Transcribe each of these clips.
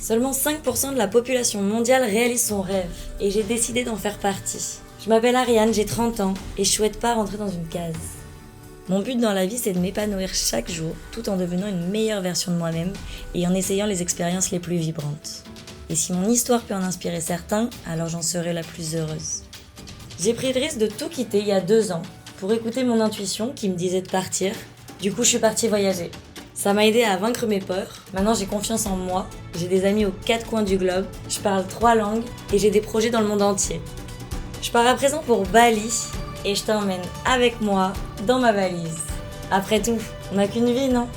Seulement 5% de la population mondiale réalise son rêve et j'ai décidé d'en faire partie. Je m'appelle Ariane, j'ai 30 ans et je souhaite pas rentrer dans une case. Mon but dans la vie, c'est de m'épanouir chaque jour tout en devenant une meilleure version de moi-même et en essayant les expériences les plus vibrantes. Et si mon histoire peut en inspirer certains, alors j'en serai la plus heureuse. J'ai pris le risque de tout quitter il y a 2 ans pour écouter mon intuition qui me disait de partir. Du coup, je suis partie voyager. Ça m'a aidé à vaincre mes peurs. Maintenant, j'ai confiance en moi. J'ai des amis aux 4 coins du globe. Je parle 3 langues et j'ai des projets dans le monde entier. Je pars à présent pour Bali et je t'emmène avec moi dans ma valise. Après tout, on n'a qu'une vie, non ?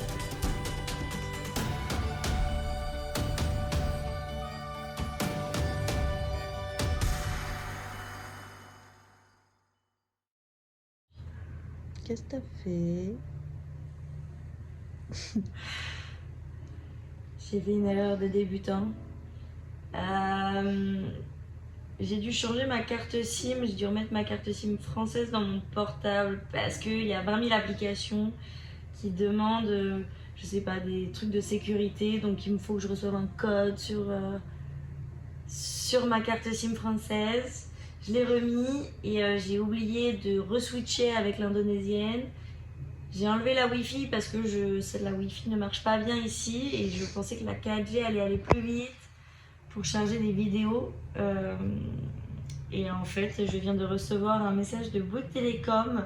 Qu'est-ce que t'as fait? J'ai fait une erreur de débutant. J'ai dû changer ma carte SIM, j'ai dû remettre ma carte SIM française dans mon portable parce qu'il y a 20 000 applications qui demandent, je sais pas, des trucs de sécurité. Donc il me faut que je reçoive un code sur ma carte SIM française. Je l'ai remis et j'ai oublié de re-switcher avec l'indonésienne. J'ai enlevé la Wi-Fi parce que la Wi-Fi ne marche pas bien ici et je pensais que la 4G allait aller plus vite pour charger des vidéos. Et en fait, je viens de recevoir un message de Bouygues Télécom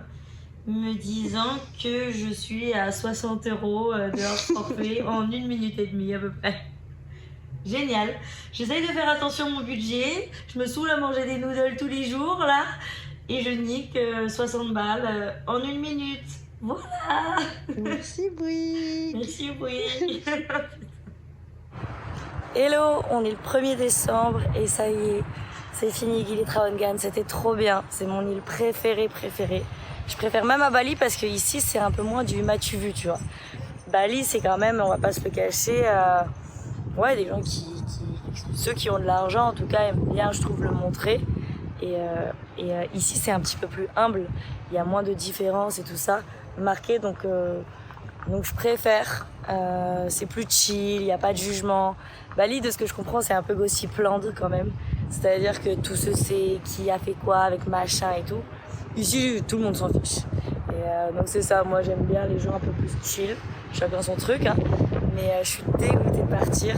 me disant que je suis à 60 € de leur forfait en 1 minute et demie à peu près. Génial. J'essaye de faire attention à mon budget. Je me saoule à manger des noodles tous les jours là et je nique 60 balles en 1 minute. Voilà. Merci Brie. Merci Brie. Hello, on est le 1er décembre et ça y est, c'est fini Gili Trawangan, c'était trop bien, c'est mon île préférée. Je préfère même à Bali parce que ici c'est un peu moins du m'as-tu vu, tu vois. Bali c'est quand même, on va pas se le cacher, des gens ceux qui ont de l'argent en tout cas aiment bien, je trouve, le montrer. Et ici c'est un petit peu plus humble, il y a moins de différences et tout ça marqué, donc je préfère. C'est plus chill, il n'y a pas de jugement. Bali, de ce que je comprends, c'est un peu gossipland quand même. C'est-à-dire que tout se sait, qui a fait quoi avec machin et tout. Ici, tout le monde s'en fiche. Et donc c'est ça, moi j'aime bien les gens un peu plus chill. Chacun son truc, hein. Mais je suis dégoûtée de partir.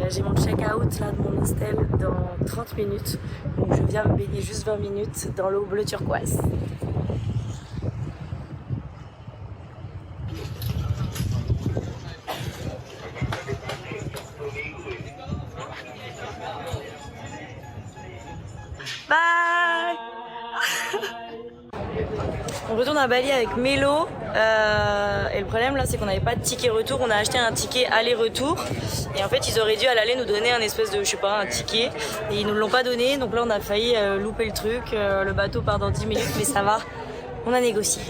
J'ai mon check-out là de mon hostel dans 30 minutes. Donc je viens me baigner juste 20 minutes dans l'eau bleu turquoise. Bye. On retourne à Bali avec Mélo et le problème là c'est qu'on n'avait pas de ticket retour, on a acheté un ticket aller-retour et en fait ils auraient dû à l'aller nous donner un espèce de, un ticket et ils nous l'ont pas donné, donc là on a failli louper le truc, le bateau part dans 10 minutes mais ça va, on a négocié.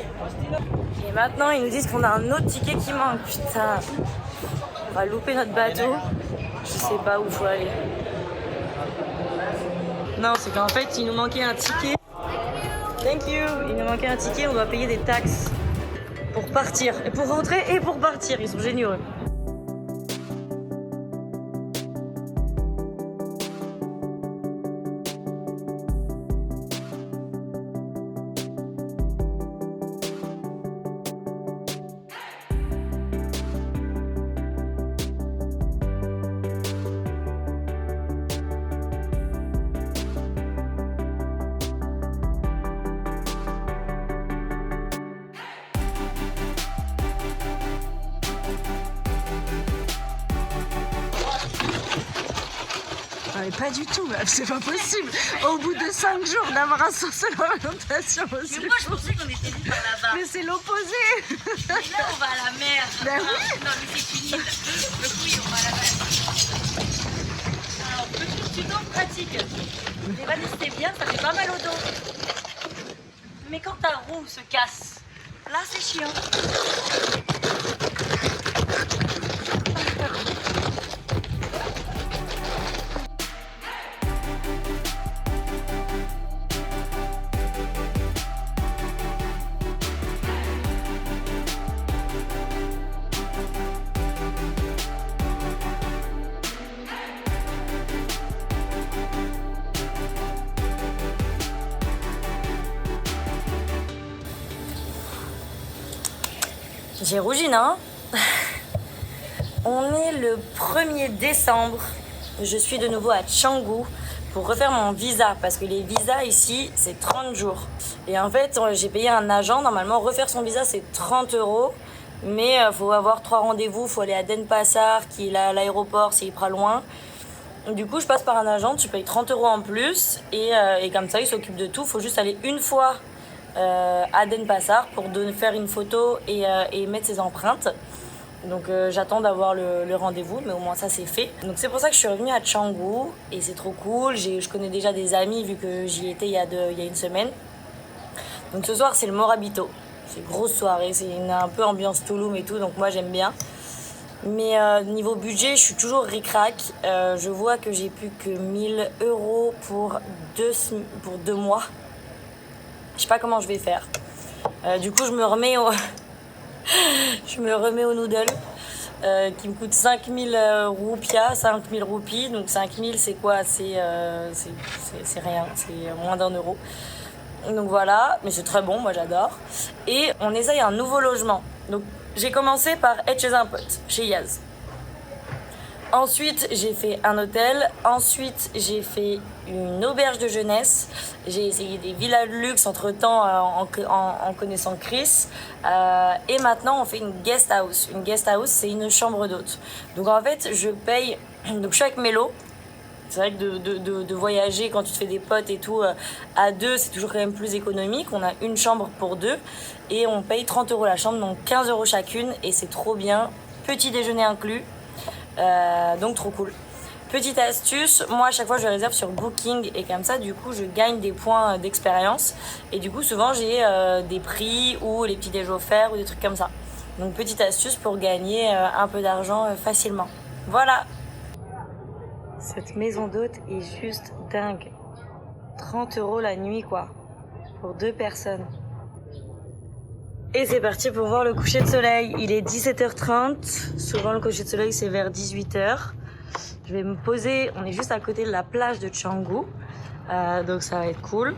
Et maintenant ils nous disent qu'on a un autre ticket qui manque, putain, on va louper notre bateau, je sais pas où faut aller. Non, c'est qu'en fait, il nous manquait un ticket. Thank you. Il nous manquait un ticket, on doit payer des taxes pour partir. Et pour rentrer et pour partir, ils sont géniaux. Mais pas du tout, c'est pas possible. Au bout de 5 jours d'avoir un sens de l'orientation aussi. Mais moi je pensais qu'on était vus par là-bas. Mais c'est l'opposé. Mais là on va à la mer. Ben oui. Non mais c'est une île. Donc oui, on va à la mer. Alors petit tuto pratique. Les valises c'est bien, ça fait pas mal au dos. Mais quand ta roue se casse, là c'est chiant. J'ai rougi, non? On est le 1er décembre. Je suis de nouveau à Canggu pour refaire mon visa. Parce que les visas ici, c'est 30 jours. Et en fait, j'ai payé un agent. Normalement, refaire son visa, c'est 30 €. Mais il faut avoir 3 rendez-vous. Il faut aller à Denpasar, qui est là à l'aéroport, c'est hyper loin. Du coup, je passe par un agent. Tu payes 30 € en plus. Et comme ça, il s'occupe de tout. Il faut juste aller une fois à Denpasar pour faire une photo et mettre ses empreintes. Donc j'attends d'avoir le rendez-vous, mais au moins ça c'est fait. Donc c'est pour ça que je suis revenue à Canggu et c'est trop cool. Je connais déjà des amis vu que j'y étais il y a une semaine. Donc ce soir c'est le Morabito. C'est une grosse soirée, c'est un peu ambiance Tulum et tout, donc moi j'aime bien. Mais niveau budget, je suis toujours ric-rac. Je vois que j'ai plus que 1 000 € pour 2 mois. Je sais pas comment je vais faire. Du coup je me remets aux noodles qui me coûtent 5000 roupias, 5000 roupies. Donc 5000 c'est quoi? C'est rien, c'est moins d'1 €. Donc voilà, mais c'est très bon, moi j'adore. Et on essaye un nouveau logement. Donc j'ai commencé par être chez un pote, chez Yaz. Ensuite, j'ai fait un hôtel. Ensuite, j'ai fait une auberge de jeunesse. J'ai essayé des villas de luxe entre-temps en connaissant Chris. Et maintenant, on fait une guest house. Une guest house, c'est une chambre d'hôte. Donc en fait, je paye... Donc je suis avec Mélo. C'est vrai que de voyager quand tu te fais des potes et tout, à deux, c'est toujours quand même plus économique. On a une chambre pour deux et on paye 30 € la chambre, donc 15 € chacune. Et c'est trop bien. Petit déjeuner inclus. Donc trop cool. Petite astuce, moi à chaque fois je réserve sur Booking et comme ça du coup je gagne des points d'expérience et du coup souvent j'ai des prix ou les petits déj offerts ou des trucs comme ça. Donc petite astuce pour gagner un peu d'argent facilement. Voilà. Cette maison d'hôte est juste dingue. 30 € la nuit quoi, pour 2 personnes. Et c'est parti pour voir le coucher de soleil. Il est 17h30. Souvent, le coucher de soleil, c'est vers 18h. Je vais me poser. On est juste à côté de la plage de Canggu. Donc, ça va être cool.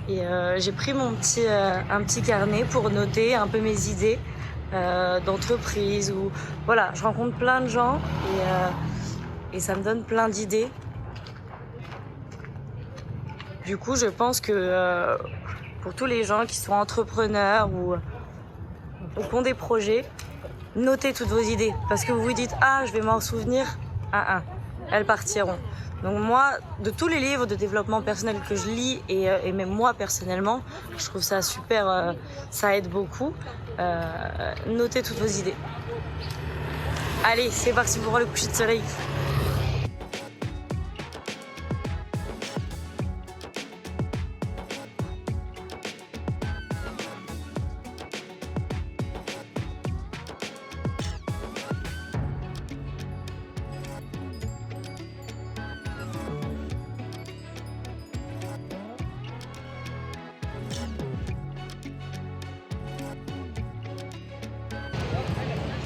Et j'ai pris un petit carnet pour noter un peu mes idées d'entreprise. Voilà, je rencontre plein de gens et ça me donne plein d'idées. Du coup, je pense que pour tous les gens qui sont entrepreneurs ou qui ont des projets, notez toutes vos idées. Parce que vous vous dites, ah, je vais m'en souvenir, elles partiront. Donc moi, de tous les livres de développement personnel que je lis, et même moi personnellement, je trouve ça super, ça aide beaucoup. Notez toutes vos idées. Allez, c'est parti pour voir le coucher de soleil.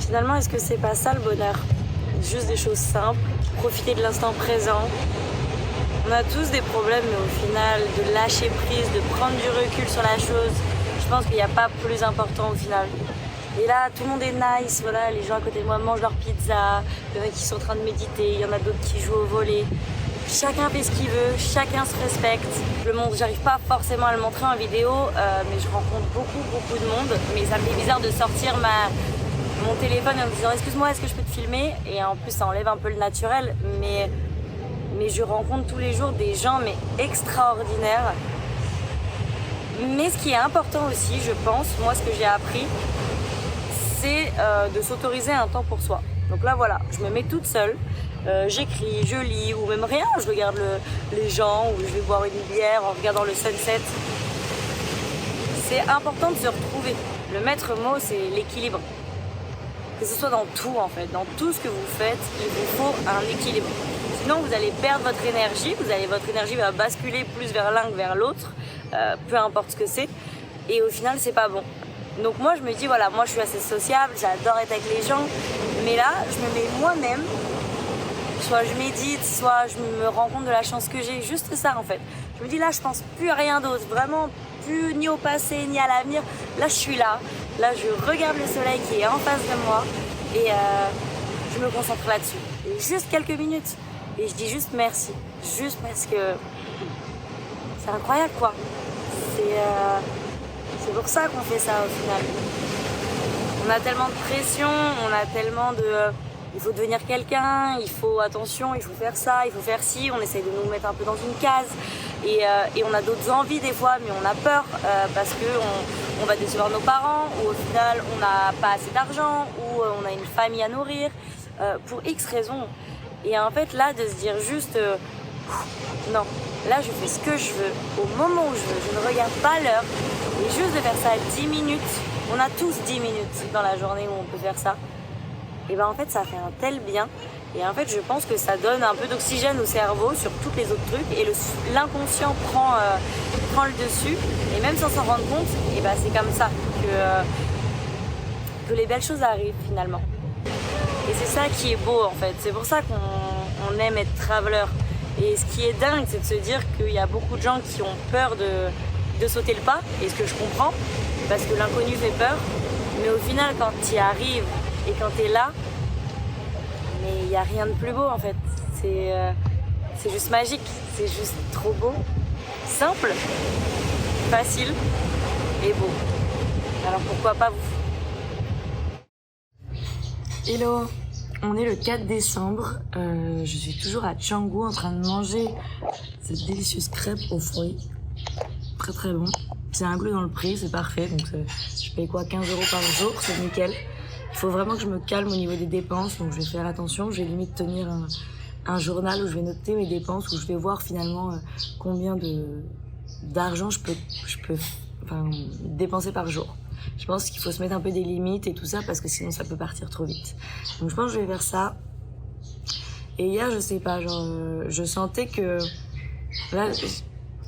Finalement, est-ce que c'est pas ça le bonheur? Juste des choses simples, profiter de l'instant présent. On a tous des problèmes, mais au final, de lâcher prise, de prendre du recul sur la chose, je pense qu'il n'y a pas plus important au final. Et là, tout le monde est nice, voilà, les gens à côté de moi mangent leur pizza, il y en a qui sont en train de méditer, il y en a d'autres qui jouent au volley. Chacun fait ce qu'il veut, chacun se respecte. Le monde, j'arrive pas forcément à le montrer en vidéo, mais je rencontre beaucoup de monde. Mais ça me fait bizarre de sortir mon téléphone en me disant excuse-moi, est-ce que je peux te filmer? Et en plus ça enlève un peu le naturel, mais je rencontre tous les jours des gens mais extraordinaires. Mais ce qui est important aussi, je pense, moi ce que j'ai appris, c'est de s'autoriser un temps pour soi. Donc là voilà, je me mets toute seule, j'écris, je lis ou même rien, je regarde les gens ou je vais boire une bière en regardant le sunset. C'est important de se retrouver. Le maître mot c'est l'équilibre. Que ce soit dans tout en fait, dans tout ce que vous faites, il vous faut un équilibre. Sinon vous allez perdre votre énergie, votre énergie va basculer plus vers l'un que vers l'autre, peu importe ce que c'est, et au final c'est pas bon. Donc moi je me dis voilà, moi je suis assez sociable, j'adore être avec les gens, mais là je me mets moi-même, soit je médite, soit je me rends compte de la chance que j'ai, juste ça en fait. Je me dis là je pense plus à rien d'autre, vraiment plus ni au passé ni à l'avenir, là je suis là. Là, je regarde le soleil qui est en face de moi et je me concentre là-dessus. Et juste quelques minutes. Et je dis juste merci. Juste parce que c'est incroyable, quoi. C'est pour ça qu'on fait ça, au final. On a tellement de pression, on a tellement de... il faut devenir quelqu'un, il faut attention, il faut faire ça, il faut faire ci. On essaye de nous mettre un peu dans une case. Et on a d'autres envies des fois, mais on a peur parce qu'on va décevoir nos parents, ou au final on n'a pas assez d'argent, ou on a une famille à nourrir, pour X raisons. Et en fait là, de se dire juste non, là je fais ce que je veux, au moment où je veux, je ne regarde pas l'heure, et juste de faire ça 10 minutes, on a tous 10 minutes dans la journée où on peut faire ça, et ben en fait ça fait un tel bien. Et en fait, je pense que ça donne un peu d'oxygène au cerveau sur tous les autres trucs, et l'inconscient prend le dessus, et même sans s'en rendre compte, et ben c'est comme ça que les belles choses arrivent finalement. Et c'est ça qui est beau en fait, c'est pour ça qu'on aime être traveler. Et ce qui est dingue, c'est de se dire qu'il y a beaucoup de gens qui ont peur de sauter le pas, et ce que je comprends, parce que l'inconnu fait peur, mais au final quand tu y arrives et quand tu es là, mais il n'y a rien de plus beau en fait, c'est juste magique, c'est juste trop beau, simple, facile et beau. Alors pourquoi pas vous? Hello, on est le 4 décembre, je suis toujours à Canggu en train de manger cette délicieuse crêpe aux fruits, très très bon. C'est inclus dans le prix, c'est parfait, donc je paye quoi, 15 € par jour, c'est nickel. Il faut vraiment que je me calme au niveau des dépenses, donc je vais faire attention. Je vais limite tenir un journal où je vais noter mes dépenses, où je vais voir finalement combien d'argent je peux dépenser par jour. Je pense qu'il faut se mettre un peu des limites et tout ça, parce que sinon ça peut partir trop vite. Donc je pense que je vais faire ça. Et hier, je sais pas, genre, je sentais que là,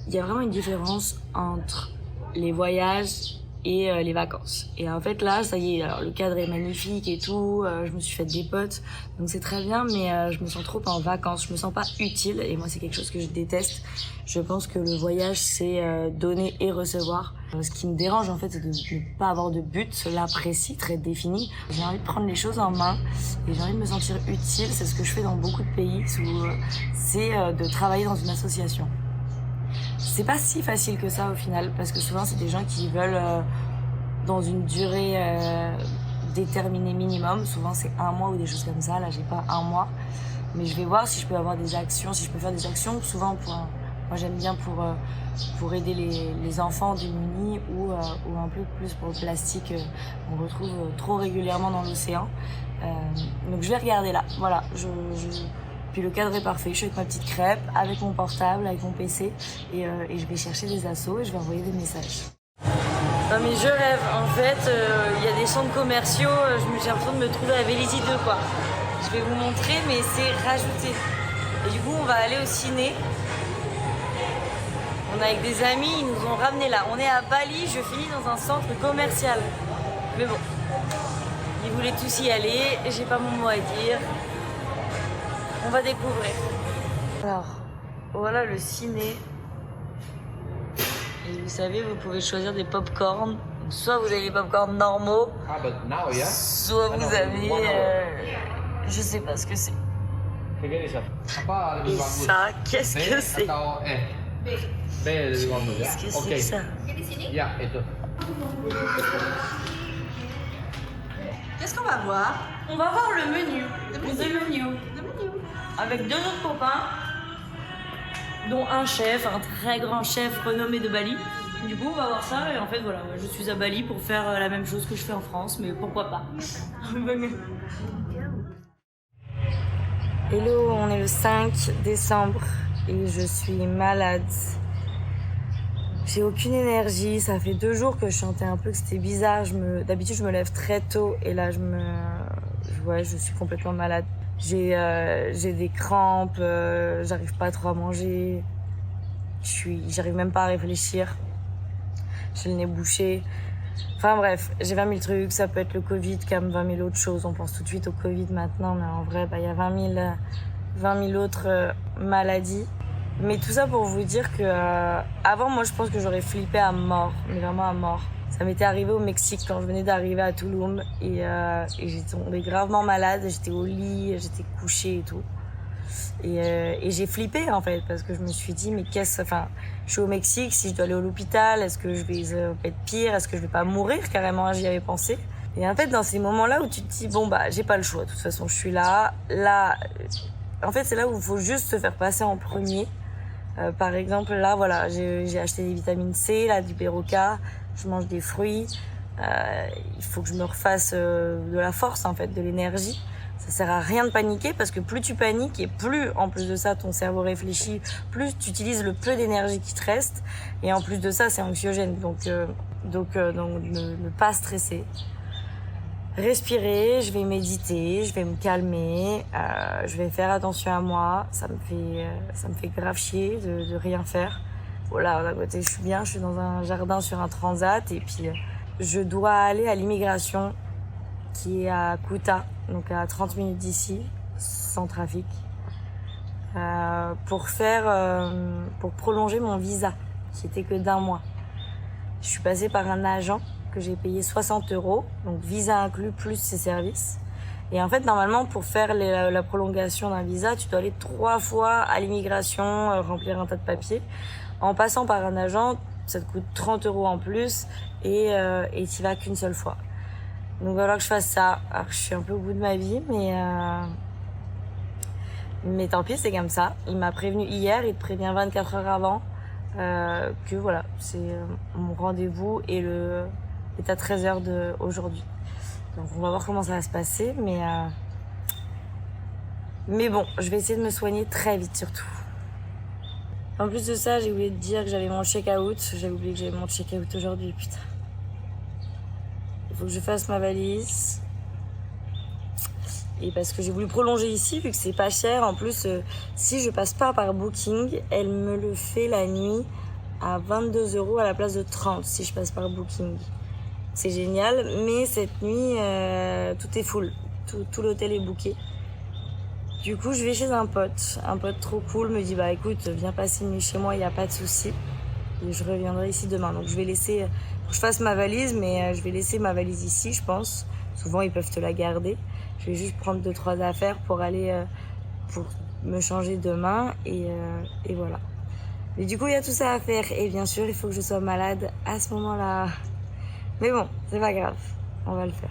il y a vraiment une différence entre les voyages et les vacances. Et en fait là, ça y est, alors le cadre est magnifique et tout, je me suis fait des potes, donc c'est très bien, mais je me sens trop en vacances, je me sens pas utile, et moi c'est quelque chose que je déteste. Je pense que le voyage c'est donner et recevoir. Ce qui me dérange en fait, c'est de ne pas avoir de but là précis, très défini. J'ai envie de prendre les choses en main et j'ai envie de me sentir utile. C'est ce que je fais dans beaucoup de pays, c'est de travailler dans une association. C'est pas si facile que ça au final, parce que souvent c'est des gens qui veulent dans une durée déterminée minimum. Souvent c'est 1 mois ou des choses comme ça. Là j'ai pas 1 mois, mais je vais voir si je peux avoir des actions, si je peux faire des actions. Souvent moi j'aime bien pour aider les enfants démunis, ou un peu plus pour le plastique qu'on retrouve trop régulièrement dans l'océan. Donc je vais regarder là, voilà. Puis le cadre est parfait, je suis avec ma petite crêpe, avec mon portable, avec mon PC, et je vais chercher des assos et je vais envoyer des messages. Non mais je rêve, en fait, il y a des centres commerciaux, j'ai l'impression de me trouver à Vélizy 2 quoi. Je vais vous montrer, mais c'est rajouté. Et du coup on va aller au ciné. On est avec des amis, ils nous ont ramenés là. On est à Bali, je finis dans un centre commercial. Mais bon, ils voulaient tous y aller, j'ai pas mon mot à dire. On va découvrir. Alors, voilà le ciné. Et vous savez, vous pouvez choisir des pop-corn. Soit vous avez les pop-corn normaux, soit vous avez... je sais pas ce que c'est. Et ça, qu'est-ce que c'est? Qu'est-ce que c'est que ça? Qu'est-ce qu'on va voir? On va voir le menu. Le menu. Avec 2 autres copains, dont un chef, un très grand chef renommé de Bali. Du coup, on va voir ça, et en fait, voilà, je suis à Bali pour faire la même chose que je fais en France, mais pourquoi pas? Hello, on est le 5 décembre et je suis malade. J'ai aucune énergie, ça fait 2 jours que je sentais un peu que c'était bizarre. D'habitude, je me lève très tôt et là, je suis complètement malade. J'ai des crampes, j'arrive pas trop à manger, j'arrive même pas à réfléchir, j'ai le nez bouché. Enfin bref, j'ai 20 000 trucs, ça peut être le Covid comme 20 000 autres choses. On pense tout de suite au Covid maintenant, mais en vrai, il y a 20 000 autres maladies. Mais tout ça pour vous dire que avant, moi je pense que j'aurais flippé à mort, mais vraiment à mort. Ça m'était arrivé au Mexique quand je venais d'arriver à Tulum et j'étais tombée gravement malade, j'étais au lit, j'étais couchée et tout. Et j'ai flippé en fait parce que je me suis dit mais enfin je suis au Mexique, si je dois aller à l'hôpital, est-ce que je vais être pire, est-ce que je vais pas mourir carrément, j'y avais pensé. Et en fait dans ces moments-là où tu te dis bon bah j'ai pas le choix, de toute façon je suis là, en fait c'est là où il faut juste se faire passer en premier. Par exemple là voilà j'ai acheté des vitamines C, là du Berocca, je mange des fruits, il faut que je me refasse de la force en fait, de l'énergie. Ça sert à rien de paniquer parce que plus tu paniques et plus en plus de ça ton cerveau réfléchit, plus tu utilises le peu d'énergie qui te reste et en plus de ça c'est anxiogène donc ne pas stresser. Respirer, je vais méditer, je vais me calmer, je vais faire attention à moi, ça me fait grave chier de rien faire. Voilà, d'un côté je suis bien, je suis dans un jardin sur un transat et puis je dois aller à l'immigration qui est à Kuta, donc à 30 minutes d'ici, sans trafic, pour prolonger mon visa, qui était que d'1 mois. Je suis passée par un agent que j'ai payé 60 €, donc visa inclus plus ses services. Et en fait, normalement, pour faire la prolongation d'un visa, tu dois aller 3 fois à l'immigration, remplir un tas de papiers. En passant par un agent, ça te coûte 30 € en plus et tu y vas qu'une seule fois. Donc il va falloir que je fasse ça. Alors je suis un peu au bout de ma vie, mais tant pis, c'est comme ça. Il m'a prévenu hier, il te prévient 24 heures avant que voilà, c'est mon rendez-vous est à 13h aujourd'hui. Donc on va voir comment ça va se passer, mais bon, je vais essayer de me soigner très vite surtout. En plus de ça, j'ai oublié de dire que j'avais mon check-out. J'avais oublié que j'avais mon check-out aujourd'hui, putain. Il faut que je fasse ma valise. Et parce que j'ai voulu prolonger ici, vu que c'est pas cher. En plus, si je passe pas par Booking, elle me le fait la nuit à 22 € à la place de 30 si je passe par Booking. C'est génial, mais cette nuit, tout est full. Tout l'hôtel est booké. Du coup, je vais chez un pote. Un pote trop cool me dit bah écoute, viens passer une nuit chez moi, il n'y a pas de souci. Et je reviendrai ici demain. Donc je vais laisser, faut que je fasse ma valise, mais je vais laisser ma valise ici, je pense. Souvent, ils peuvent te la garder. Je vais juste prendre 2-3 affaires pour aller, pour me changer demain et voilà. Mais du coup, il y a tout ça à faire. Et bien sûr, il faut que je sois malade à ce moment-là. Mais bon, c'est pas grave. On va le faire.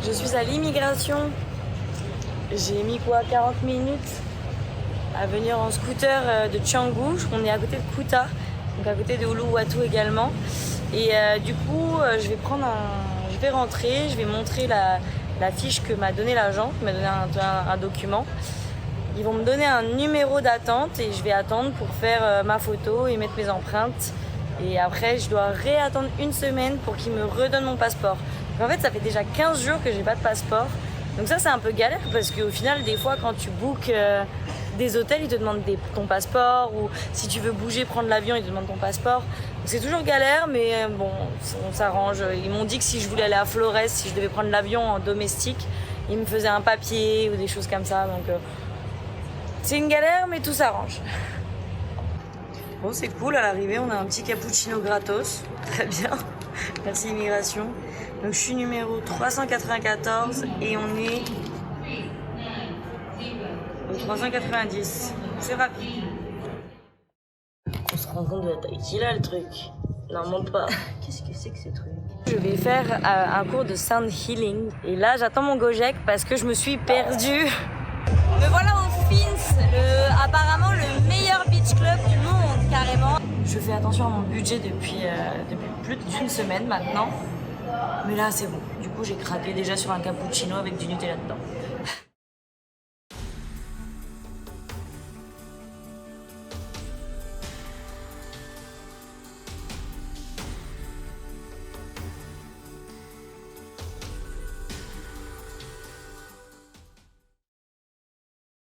Je suis à l'immigration. J'ai mis 40 minutes à venir en scooter de Canggu. On est à côté de Kuta, donc à côté de Uluwatu également. Et du coup, je vais rentrer, je vais montrer la fiche que m'a donné l'agent, qui m'a donné un document. Ils vont me donner un numéro d'attente et je vais attendre pour faire ma photo et mettre mes empreintes. Et après, je dois réattendre 1 semaine pour qu'ils me redonnent mon passeport. Donc en fait, ça fait déjà 15 jours que j'ai pas de passeport. Donc ça, c'est un peu galère parce qu'au final, des fois, quand tu bookes des hôtels, ils te demandent ton passeport, ou si tu veux bouger, prendre l'avion, ils te demandent ton passeport. Donc c'est toujours galère, mais bon, on s'arrange. Ils m'ont dit que si je voulais aller à Flores, si je devais prendre l'avion en domestique, ils me faisaient un papier ou des choses comme ça. Donc c'est une galère, mais tout s'arrange. Bon, c'est cool, à l'arrivée, on a un petit cappuccino gratos. Très bien. Merci immigration. Donc je suis numéro 394 et on est au 390. C'est rapide. On se rend compte de la taille qu'il a, le truc. Non, monte pas. Qu'est-ce que c'est que ce truc? Je vais faire un cours de sound healing. Et là, j'attends mon Gojek parce que je me suis perdue. Me voilà au Fins, apparemment le meilleur beach club du monde, carrément. Je fais attention à mon budget depuis plus d'1 semaine maintenant. Mais là, c'est bon. Du coup, j'ai craqué déjà sur un cappuccino avec du Nutella dedans.